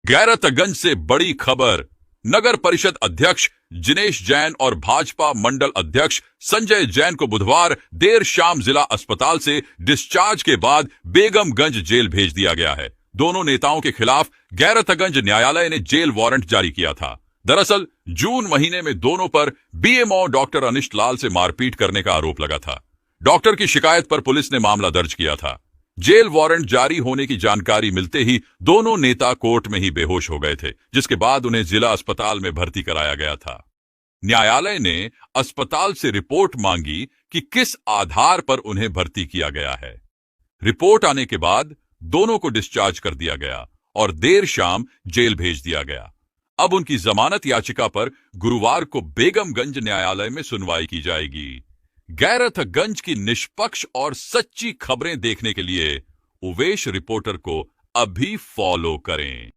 गैरतगंज से बड़ी खबर। नगर परिषद अध्यक्ष जिनेश जैन और भाजपा मंडल अध्यक्ष संजय जैन को बुधवार देर शाम जिला अस्पताल से डिस्चार्ज के बाद बेगमगंज जेल भेज दिया गया है। दोनों नेताओं के खिलाफ गैरतगंज न्यायालय ने जेल वारंट जारी किया था। दरअसल जून महीने में दोनों पर बीएमओ डॉक्टर अनिष्ट लाल से मारपीट करने का आरोप लगा था। डॉक्टर की शिकायत पर पुलिस ने मामला दर्ज किया था। जेल वारंट जारी होने की जानकारी मिलते ही दोनों नेता कोर्ट में ही बेहोश हो गए थे, जिसके बाद उन्हें जिला अस्पताल में भर्ती कराया गया था। न्यायालय ने अस्पताल से रिपोर्ट मांगी कि किस आधार पर उन्हें भर्ती किया गया है। रिपोर्ट आने के बाद दोनों को डिस्चार्ज कर दिया गया और देर शाम जेल भेज दिया गया। अब उनकी जमानत याचिका पर गुरुवार को बेगमगंज न्यायालय में सुनवाई की जाएगी। गैरतगंज की निष्पक्ष और सच्ची खबरें देखने के लिए उवेश रिपोर्टर को अभी फॉलो करें।